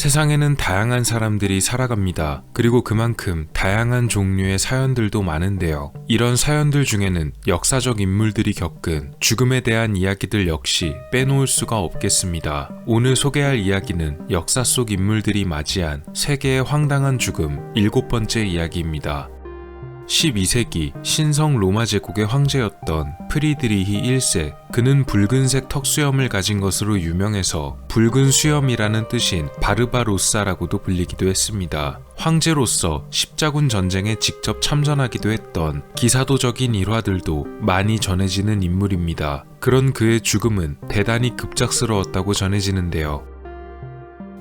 세상에는 다양한 사람들이 살아갑니다. 그리고 그만큼 다양한 종류의 사연들도 많은데요. 이런 사연들 중에는 역사적 인물들이 겪은 죽음에 대한 이야기들 역시 빼놓을 수가 없겠습니다. 오늘 소개할 이야기는 역사 속 인물들이 맞이한 세계의 황당한 죽음 7번째 이야기입니다. 12세기 신성 로마 제국의 황제였던 프리드리히 1세, 그는 붉은색 턱수염을 가진 것으로 유명해서 붉은 수염이라는 뜻인 바르바로사라고도 불리기도 했습니다. 황제로서 십자군 전쟁에 직접 참전하기도 했던 기사도적인 일화들도 많이 전해지는 인물입니다. 그런 그의 죽음은 대단히 급작스러웠다고 전해지는데요.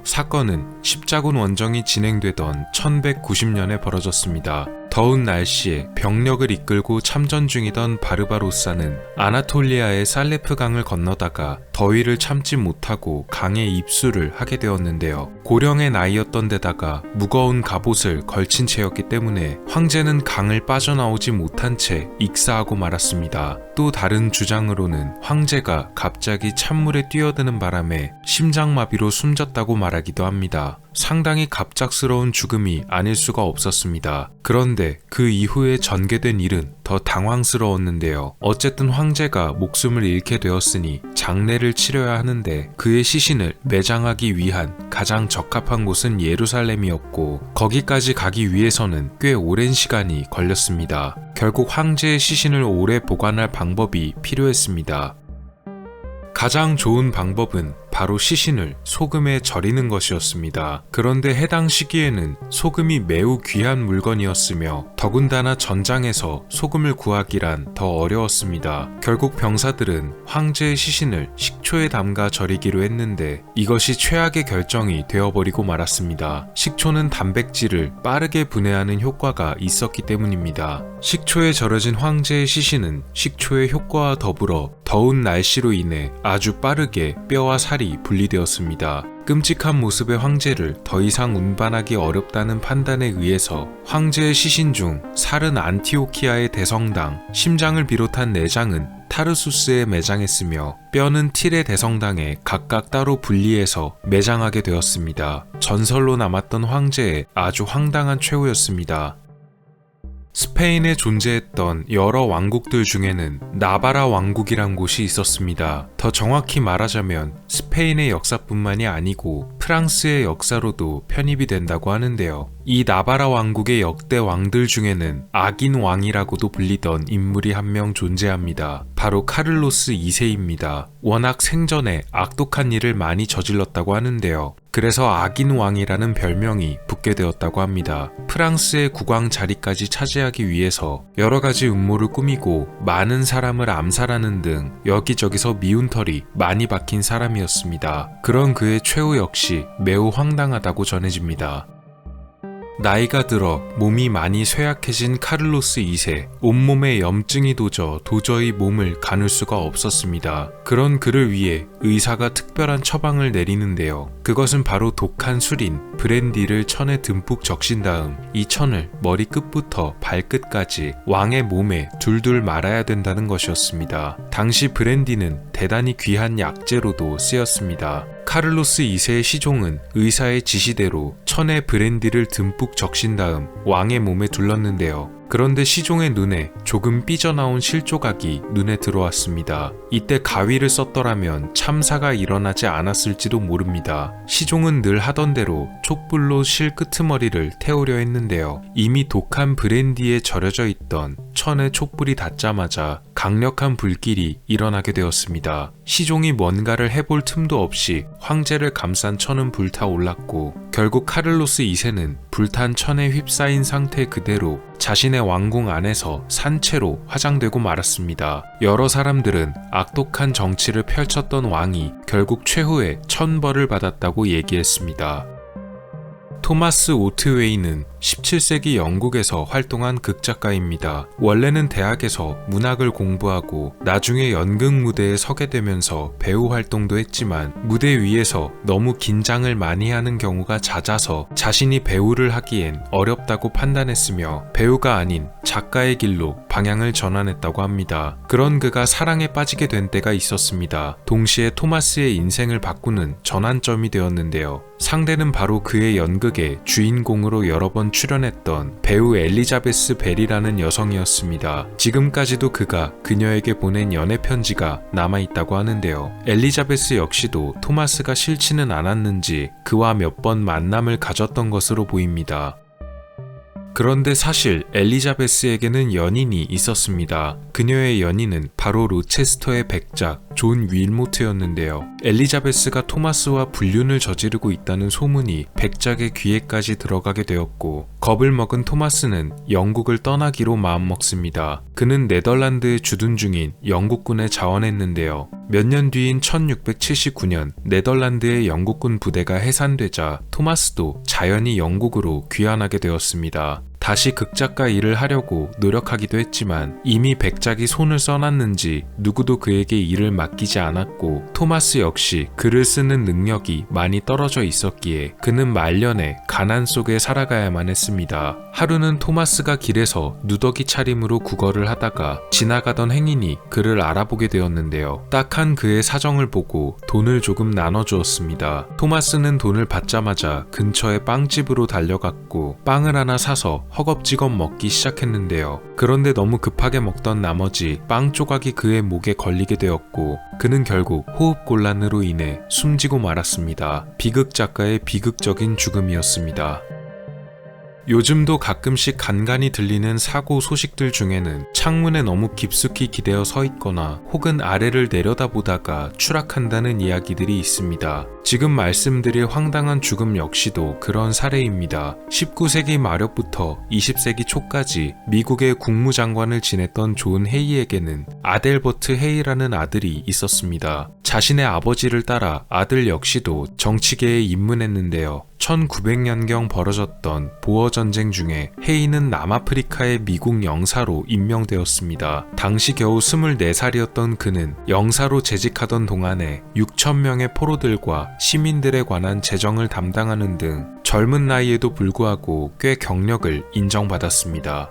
사건은 십자군 원정이 진행되던 1190년에 벌어졌습니다. 더운 날씨에 병력을 이끌고 참전 중이던 바르바로사는 아나톨리아의 살레프 강을 건너다가 더위를 참지 못하고 강에 입수를 하게 되었는데요. 고령의 나이였던 데다가 무거운 갑옷을 걸친 채였기 때문에 황제는 강을 빠져나오지 못한 채 익사하고 말았습니다. 또 다른 주장으로는 황제가 갑자기 찬물에 뛰어드는 바람에 심장마비로 숨졌다고 말하기도 합니다. 상당히 갑작스러운 죽음이 아닐 수가 없었습니다. 그런데 그 이후에 전개된 일은 더 당황스러웠는데요. 어쨌든 황제가 목숨을 잃게 되었으니 장례를 치러야 하는데 그의 시신을 매장하기 위한 가장 적합한 곳은 예루살렘이었고 거기까지 가기 위해서는 꽤 오랜 시간이 걸렸습니다. 결국 황제의 시신을 오래 보관할 방법이 필요했습니다. 가장 좋은 방법은 바로 시신을 소금에 절이는 것이었습니다. 그런데 해당 시기에는 소금이 매우 귀한 물건이었으며 더군다나 전장에서 소금을 구하기란 더 어려웠습니다. 결국 병사들은 황제의 시신을 식초에 담가 절이기로 했는데 이것이 최악의 결정이 되어버리고 말았습니다. 식초는 단백질을 빠르게 분해하는 효과가 있었기 때문입니다. 식초에 절여진 황제의 시신은 식초의 효과와 더불어 더운 날씨로 인해 아주 빠르게 뼈와 살이 분리되었습니다. 끔찍한 모습의 황제를 더 이상 운반하기 어렵다는 판단에 의해서 황제의 시신 중 살은 안티오키아의 대성당, 심장을 비롯한 내장은 타르수스에 매장했으며 뼈는 틸의 대성당에 각각 따로 분리해서 매장하게 되었습니다. 전설로 남았던 황제의 아주 황당한 최후였습니다. 스페인에 존재했던 여러 왕국들 중에는 나바라 왕국이란 곳이 있었습니다. 더 정확히 말하자면 스페인의 역사뿐만이 아니고 프랑스의 역사로도 편입이 된다고 하는데요. 이 나바라 왕국의 역대 왕들 중에는 악인 왕이라고도 불리던 인물이 한 명 존재합니다. 바로 카를로스 2세입니다. 워낙 생전에 악독한 일을 많이 저질렀다고 하는데요. 그래서 악인 왕이라는 별명이 붙게 되었다고 합니다. 프랑스의 국왕 자리까지 차지하기 위해서 여러 가지 음모를 꾸미고 많은 사람을 암살하는 등 여기저기서 미운 털이 많이 박힌 사람이었습니다. 그런 그의 최후 역시 매우 황당하다고 전해집니다. 나이가 들어 몸이 많이 쇠약해진 카를로스 2세, 온몸에 염증이 도져 도저히 몸을 가눌 수가 없었습니다. 그런 그를 위해 의사가 특별한 처방을 내리는데요. 그것은 바로 독한 술인 브랜디를 천에 듬뿍 적신 다음 이 천을 머리 끝부터 발끝까지 왕의 몸에 둘둘 말아야 된다는 것이었습니다. 당시 브랜디는 대단히 귀한 약재로도 쓰였습니다. 카를로스 2세의 시종은 의사의 지시대로 천에 브랜디를 듬뿍 적신 다음 왕의 몸에 둘렀는데요. 그런데 시종의 눈에 조금 삐져나온 실조각이 눈에 들어왔습니다. 이때 가위를 썼더라면 참사가 일어나지 않았을지도 모릅니다. 시종은 늘 하던 대로 촛불로 실 끄트머리를 태우려 했는데요. 이미 독한 브랜디에 절여져 있던 천에 촛불이 닿자마자 강력한 불길이 일어나게 되었습니다. 시종이 뭔가를 해볼 틈도 없이 황제를 감싼 천은 불타올랐고 결국 카를로스 2세는 불탄 천에 휩싸인 상태 그대로 자신의 왕궁 안에서 산채로 화장되고 말았습니다. 여러 사람들은 악독한 정치를 펼쳤던 왕이 결국 최후에 천벌을 받았다고 얘기했습니다. 토마스 오트웨이는 17세기 영국에서 활동한 극작가입니다. 원래는 대학에서 문학을 공부하고 나중에 연극 무대에 서게 되면서 배우 활동도 했지만 무대 위에서 너무 긴장을 많이 하는 경우가 잦아서 자신이 배우를 하기엔 어렵다고 판단했으며 배우가 아닌 작가의 길로 방향을 전환했다고 합니다. 그런 그가 사랑에 빠지게 된 때가 있었습니다. 동시에 토마스의 인생을 바꾸는 전환점이 되었는데요. 상대는 바로 그의 연극에 주인공으로 여러 번 출연했던 배우 엘리자베스 벨이라는 여성이었습니다. 지금까지도 그가 그녀에게 보낸 연애 편지가 남아있다고 하는데요. 엘리자베스 역시도 토마스가 싫지는 않았는지 그와 몇 번 만남을 가졌던 것으로 보입니다. 그런데 사실 엘리자베스에게는 연인이 있었습니다. 그녀의 연인은 바로 로체스터의 백작 존 윌모트였는데요. 엘리자베스가 토마스와 불륜을 저지르고 있다는 소문이 백작의 귀에까지 들어가게 되었고, 겁을 먹은 토마스는 영국을 떠나기로 마음먹습니다. 그는 네덜란드에 주둔 중인 영국군에 자원했는데요. 몇 년 뒤인 1679년 네덜란드의 영국군 부대가 해산되자 토마스도 자연히 영국으로 귀환하게 되었습니다. 다시 극작가 일을 하려고 노력하기도 했지만 이미 백작이 손을 써놨는지 누구도 그에게 일을 맡기지 않았고, 토마스 역시 글을 쓰는 능력이 많이 떨어져 있었기에 그는 말년에 가난 속에 살아가야만 했습니다. 하루는 토마스가 길에서 누더기 차림으로 구걸을 하다가 지나가던 행인이 그를 알아보게 되었는데요. 딱한 그의 사정을 보고 돈을 조금 나눠주었습니다. 토마스는 돈을 받자마자 근처의 빵집으로 달려갔고 빵을 하나 사서 허겁지겁 먹기 시작했는데요. 그런데 너무 급하게 먹던 나머지 빵 조각이 그의 목에 걸리게 되었고, 그는 결국 호흡곤란으로 인해 숨지고 말았습니다. 비극 작가의 비극적인 죽음이었습니다. 요즘도 가끔씩 간간히 들리는 사고 소식들 중에는 창문에 너무 깊숙이 기대어 서 있거나 혹은 아래를 내려다보다가 추락한다는 이야기들이 있습니다. 지금 말씀드릴 황당한 죽음 역시도 그런 사례입니다. 19세기 말엽부터 20세기 초까지 미국의 국무장관을 지냈던 존 헤이에게는 아델버트 헤이라는 아들이 있었습니다. 자신의 아버지를 따라 아들 역시도 정치계에 입문했는데요. 1900년경 벌어졌던 보어 전쟁 중에 헤이는 남아프리카의 미국 영사로 임명되었습니다. 당시 겨우 24살이었던 그는 영사로 재직하던 동안에 6,000명의 포로들과 시민들에 관한 재정을 담당하는 등 젊은 나이에도 불구하고 꽤 경력을 인정받았습니다.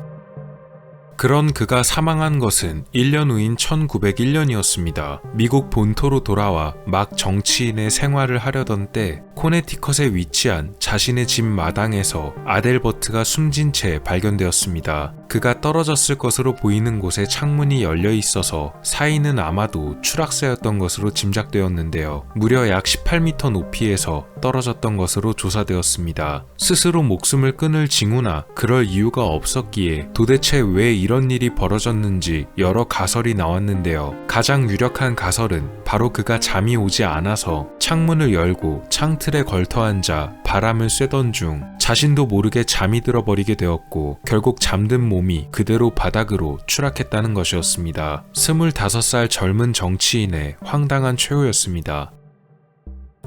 그런 그가 사망한 것은 1년 후인 1901년이었습니다. 미국 본토로 돌아와 막 정치인의 생활을 하려던 때 코네티컷에 위치한 자신의 집 마당에서 아델버트가 숨진 채 발견되었습니다. 그가 떨어졌을 것으로 보이는 곳에 창문이 열려 있어서 사인은 아마도 추락사였던 것으로 짐작되었는데요. 무려 약 18m 높이에서 떨어졌던 것으로 조사되었습니다. 스스로 목숨을 끊을 징후나 그럴 이유가 없었기에 도대체 왜 이런 일이 벌어졌는지 여러 가설이 나왔는데요. 가장 유력한 가설은 바로 그가 잠이 오지 않아서 창문을 열고 창틀에 걸터 앉아 바람을 쐬던 중 자신도 모르게 잠이 들어버리게 되었고, 결국 잠든 몸이 그대로 바닥으로 추락했다는 것이었습니다. 25살 젊은 정치인의 황당한 최후였습니다.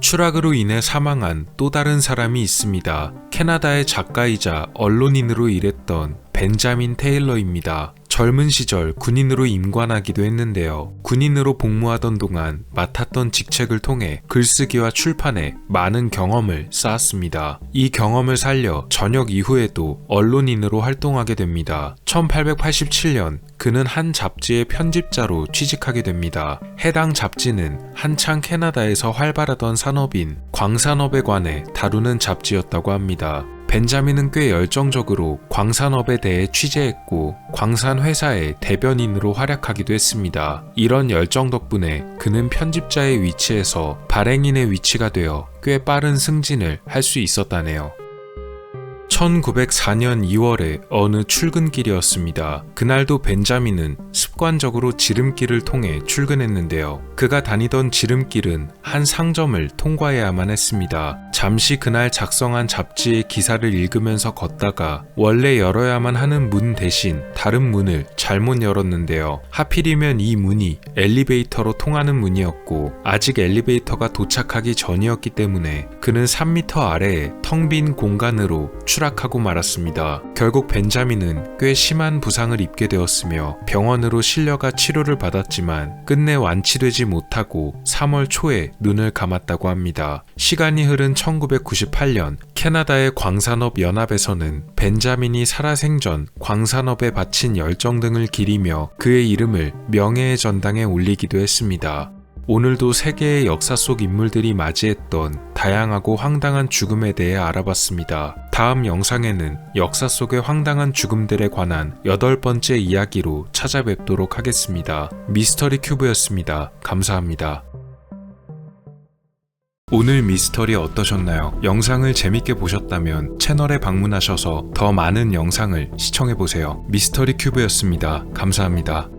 추락으로 인해 사망한 또 다른 사람이 있습니다. 캐나다의 작가이자 언론인으로 일했던 벤자민 테일러입니다. 젊은 시절 군인으로 임관하기도 했는데요. 군인으로 복무하던 동안 맡았던 직책을 통해 글쓰기와 출판에 많은 경험을 쌓았습니다. 이 경험을 살려 전역 이후에도 언론인으로 활동하게 됩니다. 1887년 그는 한 잡지의 편집자로 취직하게 됩니다. 해당 잡지는 한창 캐나다에서 활발하던 산업인 광산업에 관해 다루는 잡지였다고 합니다. 벤자민은 꽤 열정적으로 광산업에 대해 취재했고 광산 회사의 대변인으로 활약하기도 했습니다. 이런 열정 덕분에 그는 편집자의 위치에서 발행인의 위치가 되어 꽤 빠른 승진을 할 수 있었다네요. 1904년 2월에 어느 출근길이었습니다. 그날도 벤자민은 습관적으로 지름길을 통해 출근했는데요. 그가 다니던 지름길은 한 상점을 통과해야만 했습니다. 잠시 그날 작성한 잡지의 기사를 읽으면서 걷다가 원래 열어야만 하는 문 대신 다른 문을 잘못 열었는데요. 하필이면 이 문이 엘리베이터로 통하는 문이었고 아직 엘리베이터가 도착하기 전이었기 때문에 그는 3m 아래의 텅 빈 공간으로 추락하고 말았습니다. 결국 벤자민은 꽤 심한 부상을 입게 되었으며 병원으로 실려가 치료를 받았지만 끝내 완치되지 못하고 3월 초에 눈을 감았다고 합니다. 시간이 흐른 1998년 캐나다의 광산업 연합에서는 벤자민이 살아생전 광산업에 바친 열정 등을 기리며 그의 이름을 명예의 전당에 올리기도 했습니다. 오늘도 세계의 역사 속 인물들이 맞이했던 다양하고 황당한 죽음에 대해 알아봤습니다. 다음 영상에는 역사 속의 황당한 죽음들에 관한 8번째 이야기로 찾아뵙도록 하겠습니다. 미스터리 큐브였습니다. 감사합니다. 오늘 미스터리 어떠셨나요? 영상을 재밌게 보셨다면 채널에 방문하셔서 더 많은 영상을 시청해보세요. 미스터리 큐브였습니다. 감사합니다.